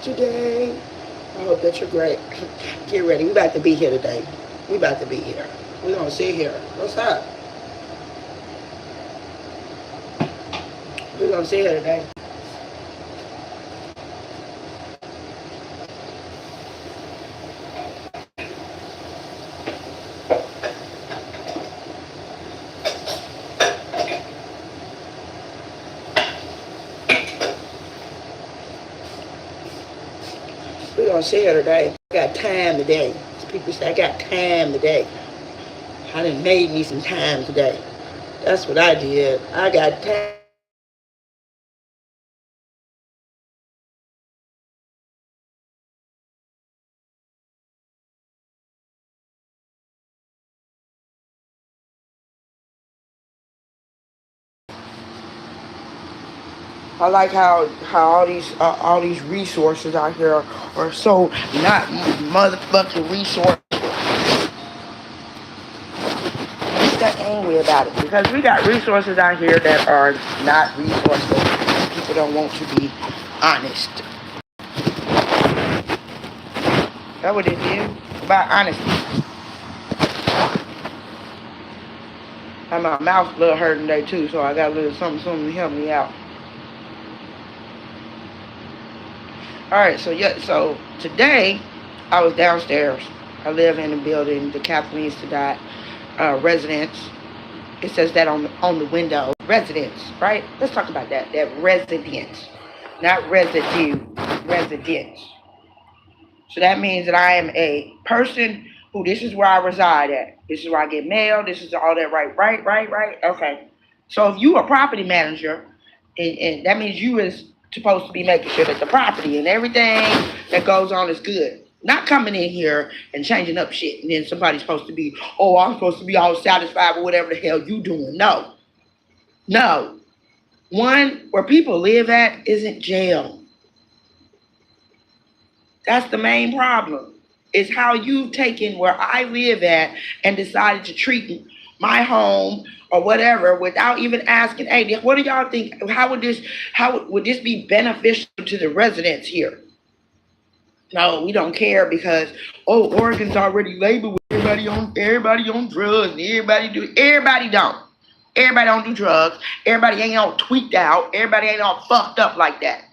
today? I hope that you're great. Get ready. We about to be here today. We about to be here. We gonna sit here. What's up? We gonna sit here today. We gonna sit here today. I got time today. People say I got time today. I done made me some time today. That's what I did. I got time today. I got time today. I like how all these resources out here are so not motherfucking resource. I'm that angry about it because we got resources out here that are not resourceful. People don't want to be honest. That's what it is about honesty. And my mouth a little hurting today too, so I got a little something to help me out. All right, so today I was downstairs. I live in a building, the Kathleen Sadat residence. It says that on the window, residence, right? Let's talk about that. That residence, not residue, residence. So that means that I am a person who, this is where I reside at. This is where I get mail. This is all that, right. Okay. So if you a property manager, and that means you is supposed to be making sure that the property and everything that goes on is good. Not coming in here and changing up shit. And then somebody's supposed to be, oh, I'm supposed to be all satisfied with whatever the hell you doing. No. No. One, where people live at isn't jail. That's the main problem. It's how you've taken where I live at and decided to treat my home or whatever without even asking, hey, what do y'all think? How would this be beneficial to the residents here? No, we don't care because Oregon's already labeled with everybody on drugs. Everybody don't. Everybody don't do drugs. Everybody ain't all tweaked out. Everybody ain't all fucked up like that.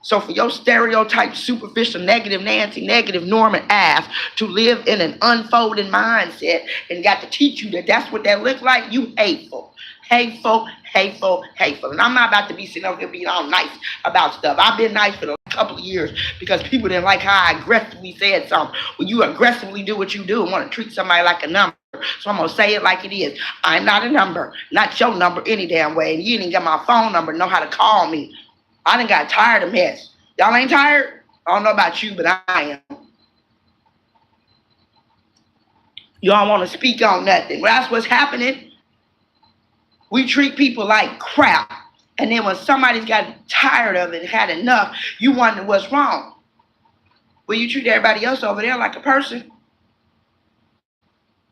So for your stereotype, superficial, negative Nancy, negative Norman ass to live in an unfolding mindset and got to teach you that that's what that looks like, you hateful. Hateful. And I'm not about to be sitting up here being all nice about stuff. I've been nice for the couple of years because people didn't like how I aggressively said something. When you aggressively do what you do and want to treat somebody like a number, so I'm going to say it like it is. I'm not a number, not your number any damn way. And you didn't get my phone number, know how to call me. I done got tired of mess. Y'all ain't tired? I don't know about you, but I am. Y'all want to speak on nothing. Well, that's what's happening. We treat people like crap. And then when somebody's got tired of it, had enough, you wonder what's wrong. Well, you treat everybody else over there like a person.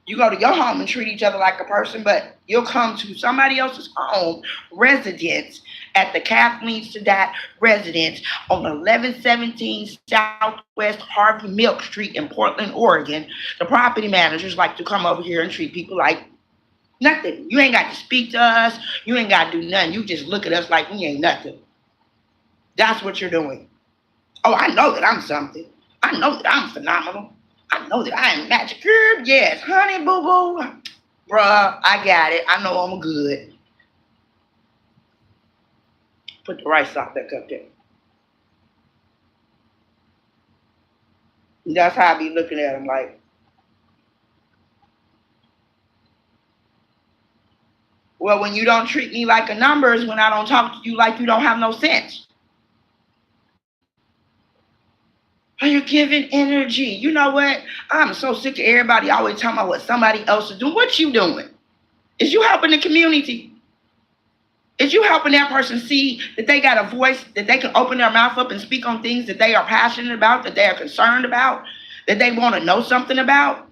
You go to your home and treat each other like a person, but you'll come to somebody else's home, residence, at the Kathleen Sadat residence on 1117 Southwest Harvey Milk Street in Portland, Oregon. The property managers like to come over here and treat people like nothing. You ain't got to speak to us. You ain't got to do nothing. You just look at us like we ain't nothing. That's what you're doing. Oh, I know that I'm something. I know that I'm phenomenal. I know that I am magic. Girl, yes, honey, boo-boo. Bruh, I got it. I know I'm good. Put the right sock back up there. That's how I be looking at him like, well, when you don't treat me like a number is when I don't talk to you like you don't have no sense. Are you giving energy? You know what? I'm so sick of everybody always talking about what somebody else is doing. What you doing? Is you helping the community? Is you helping that person see that they got a voice, that they can open their mouth up and speak on things that they are passionate about, that they are concerned about, that they want to know something about?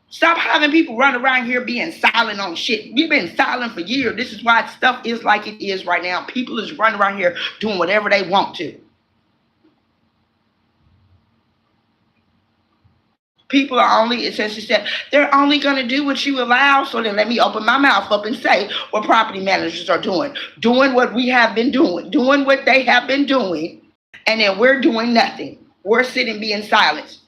Stop having people run around here being silent on shit. We've been silent for years. This is why stuff is like it is right now. People is running around here doing whatever they want to. People are only, since she said, they're only going to do what you allow. So then let me open my mouth up and say what property managers are doing. Doing what we have been doing. Doing what they have been doing. And then we're doing nothing. We're sitting being silent.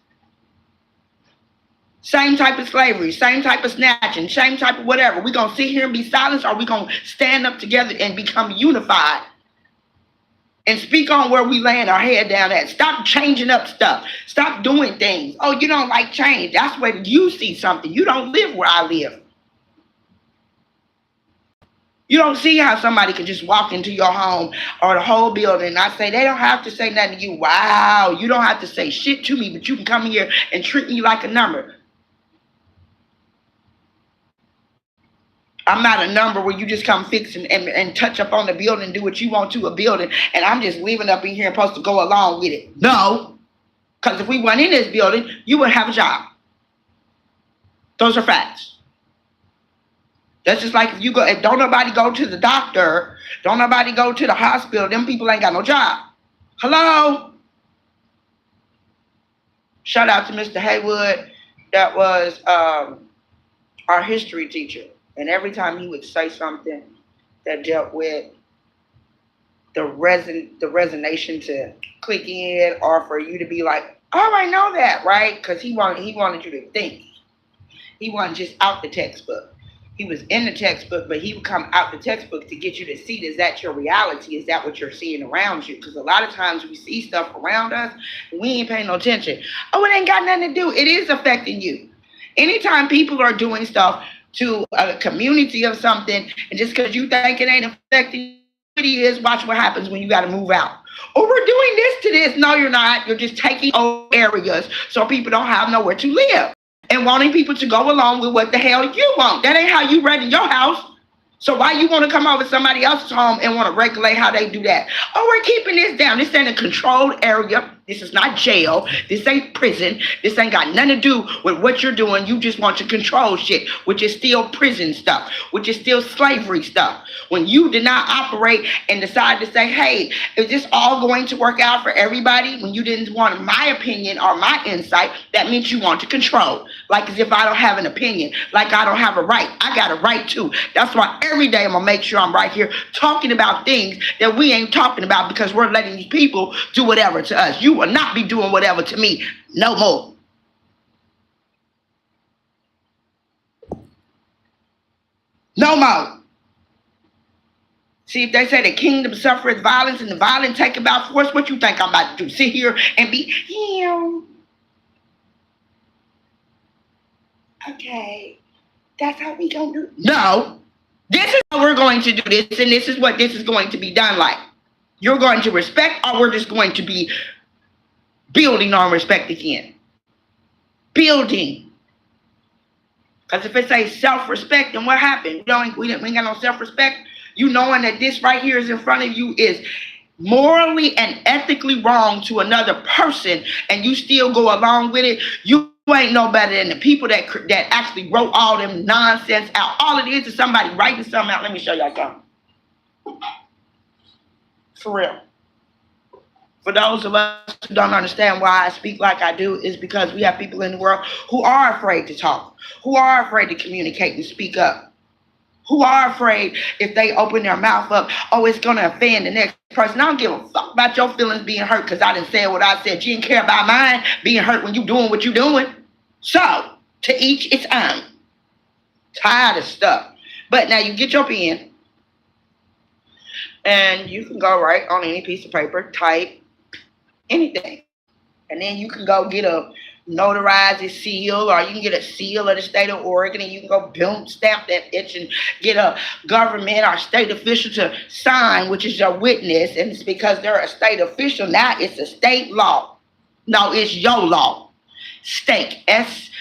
Same type of slavery, same type of snatching, same type of whatever. We're going to sit here and be silent, or we're going to stand up together and become unified and speak on where we laying our head down at. Stop changing up stuff. Stop doing things. Oh, you don't like change. That's when you see something. You don't live where I live. You don't see how somebody can just walk into your home or the whole building and I say, they don't have to say nothing to you. Wow, you don't have to say shit to me, but you can come here and treat me like a number. I'm not a number where you just come fix and touch up on the building and do what you want to a building, and I'm just leaving up in here and supposed to go along with it. No, because if we weren't in this building, you wouldn't have a job. Those are facts. That's just like if don't nobody go to the doctor, don't nobody go to the hospital, them people ain't got no job. Hello? Shout out to Mr. Haywood. That was our history teacher. And every time he would say something that dealt with the resonation to click in, or for you to be like, oh, I know that, right? Because he wanted you to think. He wasn't just out the textbook. He was in the textbook, but he would come out the textbook to get you to see, is that your reality? Is that what you're seeing around you? Because a lot of times we see stuff around us, and we ain't paying no attention. Oh, it ain't got nothing to do. It is affecting you. Anytime people are doing stuff to a community of something, and just because you think it ain't affecting it is, watch what happens when you got to move out. Oh, we're doing this to this. No, you're not. You're just taking over areas so people don't have nowhere to live and wanting people to go along with what the hell you want. That ain't how you run in your house. So why you want to come over to somebody else's home and want to regulate how they do that? Oh, we're keeping this down. This ain't a controlled area. This is not jail. This ain't prison. This ain't got nothing to do with what you're doing. You just want to control shit, which is still prison stuff, which is still slavery stuff. When you did not operate and decide to say, hey, is this all going to work out for everybody? When you didn't want my opinion or my insight, that means you want to control. Like as if I don't have an opinion, like I don't have a right. I got a right too. That's why every day I'm going to make sure I'm right here talking about things that we ain't talking about, because we're letting these people do whatever to us. You will not be doing whatever to me no more. No more. See, if they say the kingdom suffereth violence and the violent take about force, what you think I'm about to do? Sit here and be, okay, that's how we gonna do it. No, this is how we're going to do this, and this is what this is going to be done like. You're going to respect, or we're just going to be building on respect again. Building. Because if it says self-respect, then what happened? We ain't got no self-respect. You knowing that this right here is in front of you is morally and ethically wrong to another person, and you still go along with it, you ain't no better than the people that actually wrote all them nonsense out. All it is somebody writing something out. Let me show y'all something. For real. For those of us who don't understand why I speak like I do, is because we have people in the world who are afraid to talk, who are afraid to communicate and speak up, who are afraid if they open their mouth up, oh, it's going to offend the next person. I don't give a fuck about your feelings being hurt because I didn't say what I said. You didn't care about mine being hurt when you doing what you're doing. So, to each its own. Tired of stuff. But now you get your pen and you can go right on any piece of paper, type anything. And then you can go get a notarized seal, or you can get a seal of the state of Oregon, and you can go boom, stamp that itch and get a government or state official to sign, which is your witness. And it's because they're a state official. Now it's a state law. No, it's your law. Stake. S-T-A-K-E.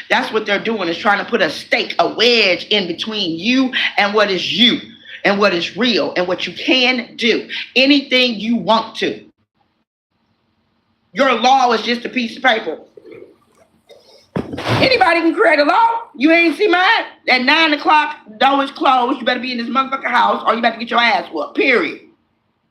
That's what they're doing, is trying to put a stake, a wedge in between you and what is you, and what is real, and what you can do. Anything you want to. Your law is just a piece of paper. Anybody can create a law. You ain't see mine? At 9 o'clock, door is closed. You better be in this motherfucking house, or you better get your ass whooped. Period.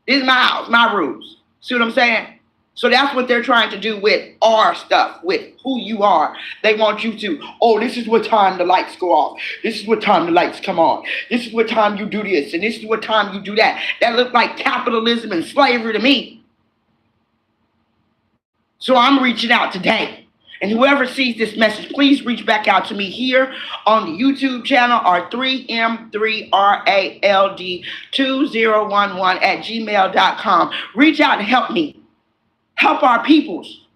This is my house, my rules. See what I'm saying? So that's what they're trying to do with our stuff, with who you are. They want you to, oh, this is what time the lights go off. This is what time the lights come on. This is what time you do this, and this is what time you do that. That looks like capitalism and slavery to me. So I'm reaching out today. And whoever sees this message, please reach back out to me here on the YouTube channel or 3M3RALD2011 Reach out and help me. Help our peoples.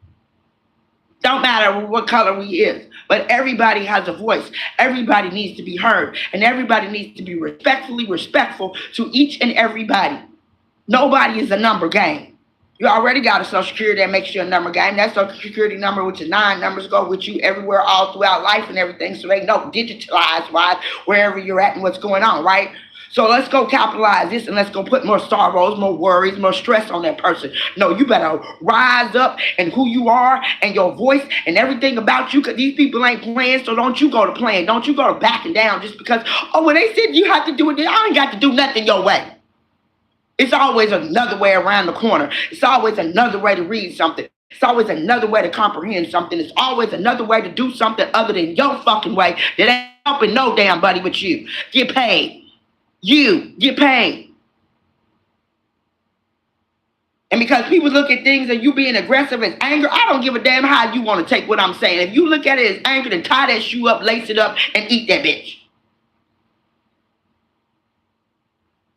Don't matter what color we is, but everybody has a voice. Everybody needs to be heard. And everybody needs to be respectful to each and everybody. Nobody is a number game. You already got a Social Security that makes you a number game. That Social Security number, which is 9 numbers, go with you everywhere all throughout life and everything. So they know digitalized-wise wherever you're at and what's going on, right? So let's go capitalize this and let's go put more sorrows, more worries, more stress on that person. No, you better rise up and who you are and your voice and everything about you, because these people ain't playing, so don't you go to playing. Don't you go to backing down just because, oh, well, they said you have to do it. I ain't got to do nothing your way. It's always another way around the corner. It's always another way to read something. It's always another way to comprehend something. It's always another way to do something other than your fucking way that ain't helping no damn buddy but you. Get paid. You get paid. And because people look at things and you being aggressive as anger, I don't give a damn how you want to take what I'm saying. If you look at it as anger, then tie that shoe up, lace it up, and eat that bitch.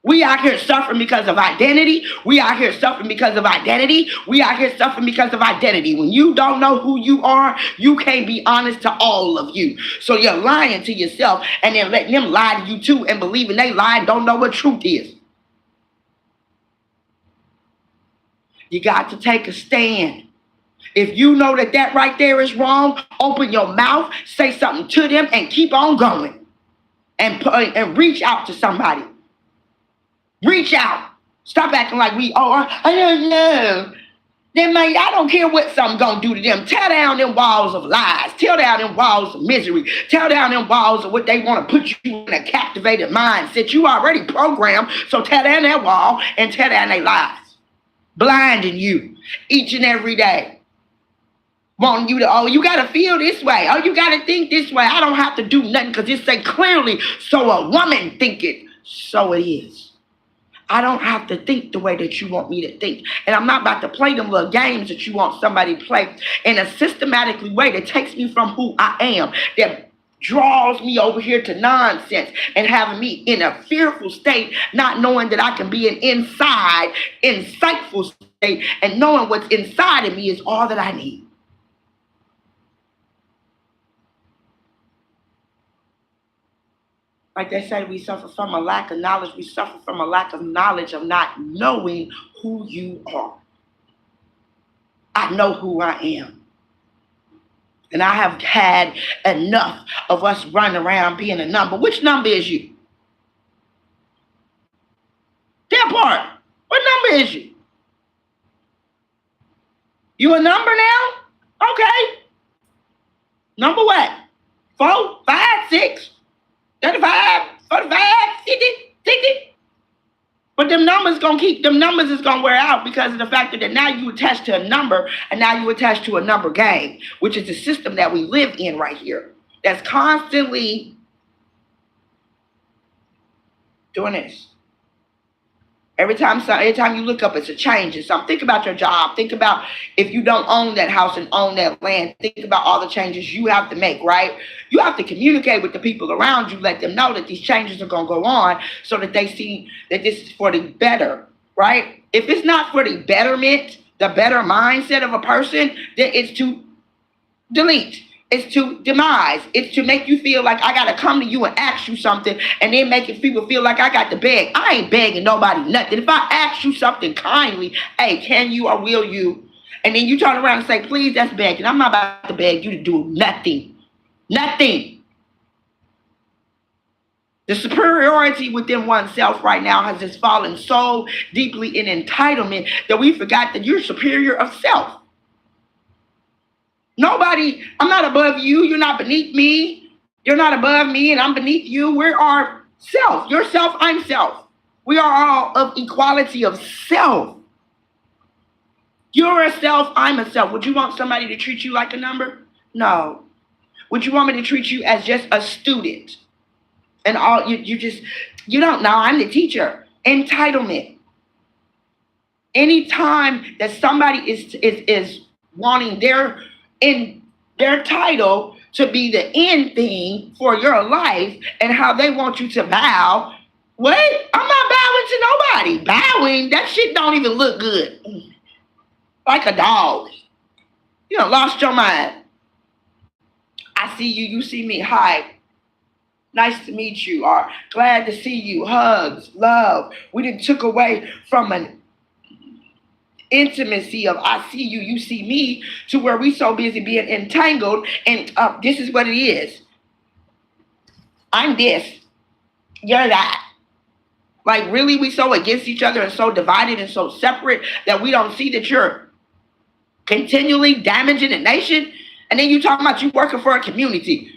We out here suffering because of identity. We out here suffering because of identity. We out here suffering because of identity. When you don't know who you are, you can't be honest to all of you. So you're lying to yourself and then letting them lie to you too and believing they lie and don't know what truth is. You got to take a stand. If you know that that right there is wrong, open your mouth, say something to them, and keep on going. And reach out to somebody. Reach out. Stop acting like I don't know. Then, man, I don't care what something gonna do to them. Tear down them walls of lies. Tear down them walls of misery. Tear down them walls of what they want to put you in a captivated mindset. You already programmed, so tear down that wall and tear down their lies. Blinding you each and every day. Wanting you to, oh, you got to feel this way. Oh, you got to think this way. I don't have to do nothing because it say clearly, so a woman think it, so it is. I don't have to think the way that you want me to think. And I'm not about to play them little games that you want somebody to play in a systematically way that takes me from who I am, that draws me over here to nonsense and having me in a fearful state, not knowing that I can be an insightful state, and knowing what's inside of me is all that I need. Like they say, we suffer from a lack of knowledge. We suffer from a lack of knowledge of not knowing who you are. I know who I am. And I have had enough of us running around being a number. Which number is you? That part. What number is you? You a number now? Okay. Number what? 4, 5, 6. 35, 45, 50, 60. But them numbers is going to wear out because of the fact that now you attach to a number and now you attach to a number game, which is the system that we live in right here. That's constantly doing this. Every time you look up, it's a change in something. Think about your job. Think about if you don't own that house and own that land. Think about all the changes you have to make, right? You have to communicate with the people around you. Let them know that these changes are going to go on so that they see that this is for the better, right? If it's not for the betterment, the better mindset of a person, then it's to delete. It's to demise. It's to make you feel like I got to come to you and ask you something and then make people feel like I got to beg. I ain't begging nobody nothing. If I ask you something kindly, hey, can you or will you? And then you turn around and say, please, that's begging. I'm not about to beg you to do nothing. Nothing. The superiority within oneself right now has just fallen so deeply in entitlement that we forgot that you're superior of self. Nobody, I'm not above you. You're not beneath me. You're not above me and I'm beneath you. We're our self. You're self, I'm self. We are all of equality of self. You're a self, I'm a self. Would you want somebody to treat you like a number? No. Would you want me to treat you as just a student? And all you don't know, I'm the teacher. Entitlement. Anytime that somebody is wanting their title to be the end thing for your life and how they want you to bow, wait, I'm not bowing to nobody. Bowing, that shit don't even look good. Like a dog. You done lost your mind. I see you, you see me. Hi. Nice to meet you. Or glad to see you. Hugs, love. We done took away from an intimacy of I see you, you see me, to where we so busy being entangled, and this is what it is. I'm this, you're that. Like, really, we so against each other and so divided and so separate that we don't see that you're continually damaging the nation. And then you talking about you working for a community.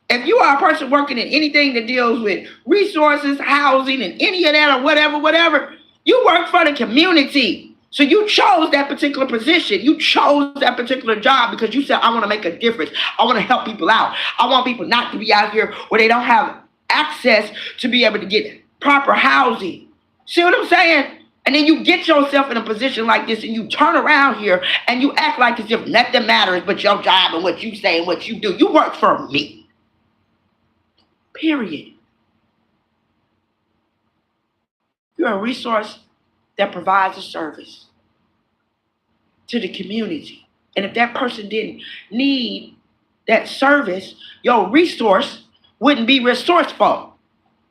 If you are a person working in anything that deals with resources, housing, and any of that or whatever, you work for the community. So you chose that particular position. You chose that particular job because you said, I want to make a difference. I want to help people out. I want people not to be out here where they don't have access to be able to get proper housing. See what I'm saying? And then you get yourself in a position like this and you turn around here and you act like as if nothing matters but your job and what you say and what you do. You work for me. Period. You're a resource that provides a service to the community. And if that person didn't need that service, your resource wouldn't be resourceful.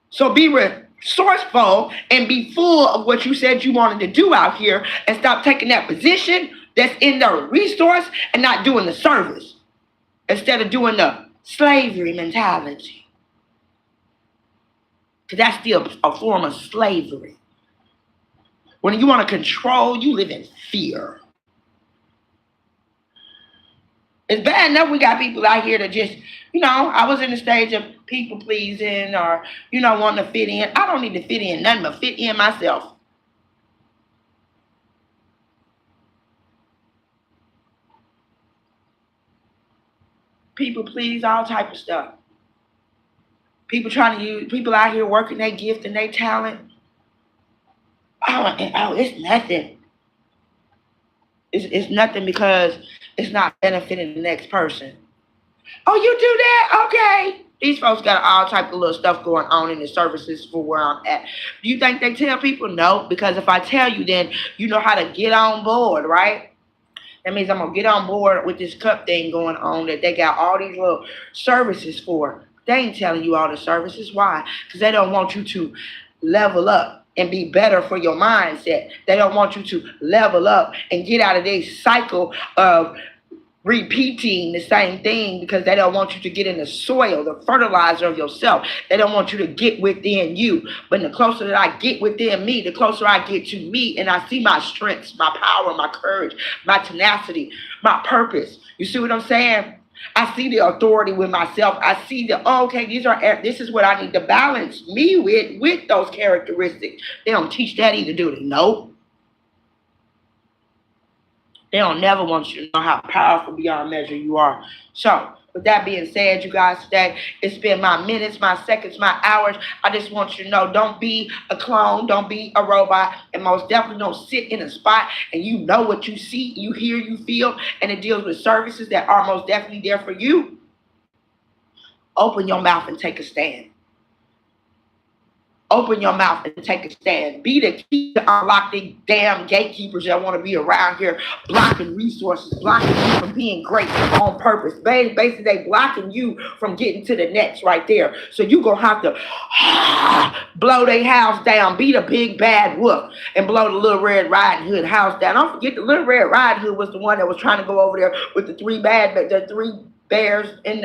So be resourceful and be full of what you said you wanted to do out here, and stop taking that position that's in the resource and not doing the service instead of doing the slavery mentality. Because that's still a form of slavery. When you want to control, you live in fear. It's bad enough we got people out here that just, I was in the stage of people pleasing or, wanting to fit in. I don't need to fit in nothing but fit in myself. People please, all type of stuff. People out here working their gift and their talent. Oh, it's nothing. It's nothing because it's not benefiting the next person. Oh, you do that? Okay. These folks got all type of little stuff going on in the services for where I'm at. Do you think they tell people? No, because if I tell you, then you know how to get on board, right? That means I'm going to get on board with this cup thing going on that they got all these little services for. They ain't telling you all the services. Why? Because they don't want you to level up and be better for your mindset. They don't want you to level up and get out of this cycle of repeating the same thing, because they don't want you to get in the soil, the fertilizer of yourself. They don't want you to get within you. But the closer that I get within me, the closer I get to me, and I see my strengths, my power, my courage, my tenacity, my purpose. You see what I'm saying? I see the authority with myself. I see this is what I need to balance me with those characteristics. They don't teach that either, do they? Nope. They don't never want you to know how powerful beyond measure you are. So, with that being said, you guys, today, it's been my minutes, my seconds, my hours. I just want you to know, don't be a clone, don't be a robot, and most definitely don't sit in a spot and you know what you see, you hear, you feel, and it deals with services that are most definitely there for you. Open your mouth and take a stand. Open your mouth and take a stand. Be the key to unlock the damn gatekeepers that want to be around here blocking resources, blocking you from being great on purpose. Basically, they blocking you from getting to the next right there. So you're going to have to blow their house down, be the big bad wolf, and blow the Little Red Riding Hood house down. Don't forget the Little Red Riding Hood was the one that was trying to go over there with the three bears and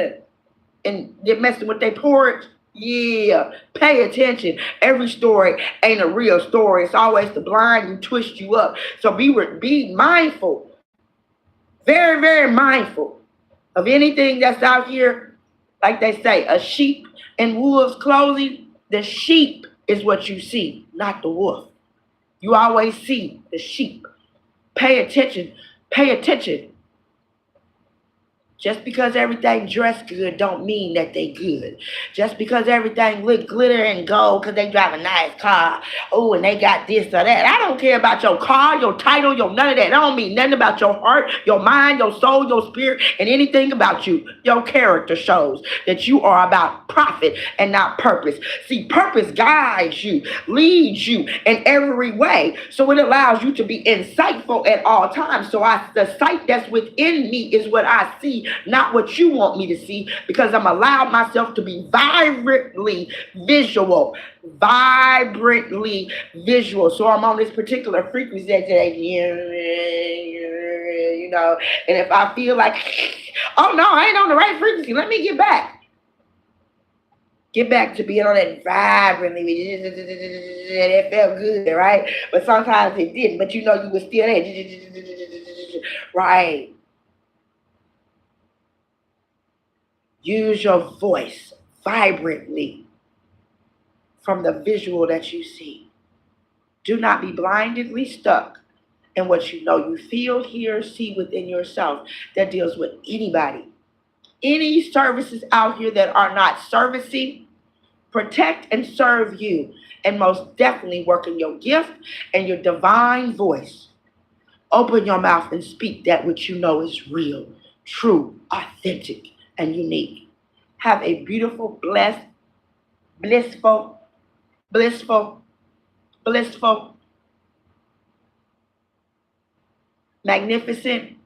they're messing with their porridge. Yeah, pay attention. Every story ain't a real story. It's always to blind and twist you up. So be mindful, very, very mindful of anything that's out here. Like they say, a sheep in wolf's clothing. The sheep is what you see, not the wolf. You always see the sheep. Pay attention. Pay attention. Just because everything dressed good don't mean that they good. Just because everything look glitter and gold because they drive a nice car. Oh, and they got this or that. I don't care about your car, your title, your none of that. I don't mean nothing about your heart, your mind, your soul, your spirit, and anything about you. Your character shows that you are about profit and not purpose. See, purpose guides you, leads you in every way. So it allows you to be insightful at all times. So the sight that's within me is what I see, not what you want me to see, because I'm allowed myself to be vibrantly visual. Vibrantly visual. So I'm on this particular frequency that, you know, and if I feel like, oh no, I ain't on the right frequency, let me get back. Get back to being on that vibrantly. It felt good, right? But sometimes it didn't. But you know you were still there. Right. Use your voice vibrantly from the visual that you see. Do not be blindly stuck in what you know you feel, hear, see within yourself that deals with anybody. Any services out here that are not servicing, protect and serve you, and most definitely work in your gift and your divine voice. Open your mouth and speak that which you know is real, true, authentic, and unique. Have a beautiful, blessed, blissful, magnificent,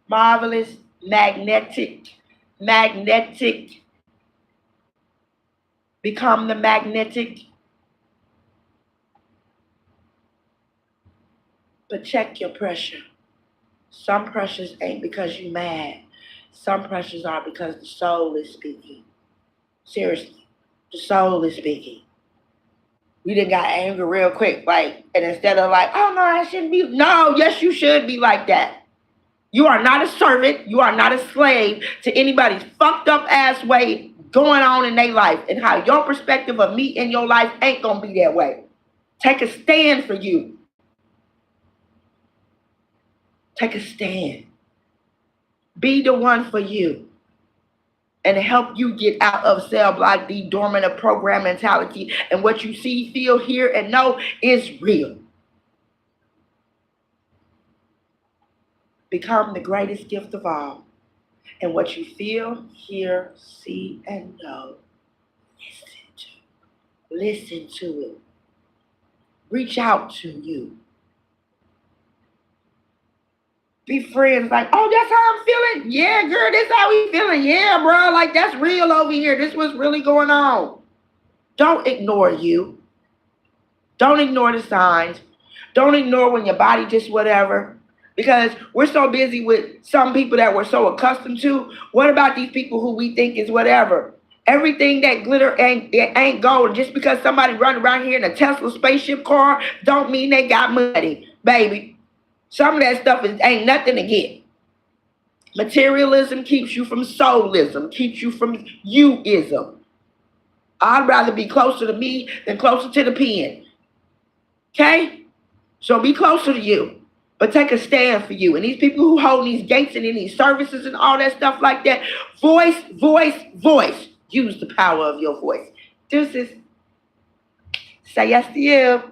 marvelous, magnetic. Become the magnetic. But check your pressure. Some pressures ain't because you mad. Some pressures are because the soul is speaking. Seriously, the soul is speaking. We done got angry real quick, like, and instead of like, oh no, I shouldn't be. No, yes, you should be like that. You are not a servant. You are not a slave to anybody's fucked up ass way going on in their life, and how your perspective of me in your life ain't gonna be that way. Take a stand for you. Take a stand. Be the one for you, and help you get out of cell block D, dormant of program mentality, and what you see, feel, hear, and know is real. Become the greatest gift of all. And what you feel, hear, see, and know, listen to it. Reach out to you. Be friends, like, oh, that's how I'm feeling. Yeah, girl, that's how we feeling. Yeah, bro, like that's real over here. This was really going on. Don't ignore you. Don't ignore the signs. Don't ignore when your body just whatever. Because we're so busy with some people that we're so accustomed to. What about these people who we think is whatever? Everything that glitter ain't gold. Just because somebody run around here in a Tesla spaceship car don't mean they got money, baby. Some of that stuff ain't nothing to get. Materialism keeps you from soulism, keeps you from you-ism. I'd rather be closer to me than closer to the pen. Okay? So be closer to you. But take a stand for you. And these people who hold these gates and in these services and all that stuff like that, voice. Use the power of your voice. Deuces. Say yes to you.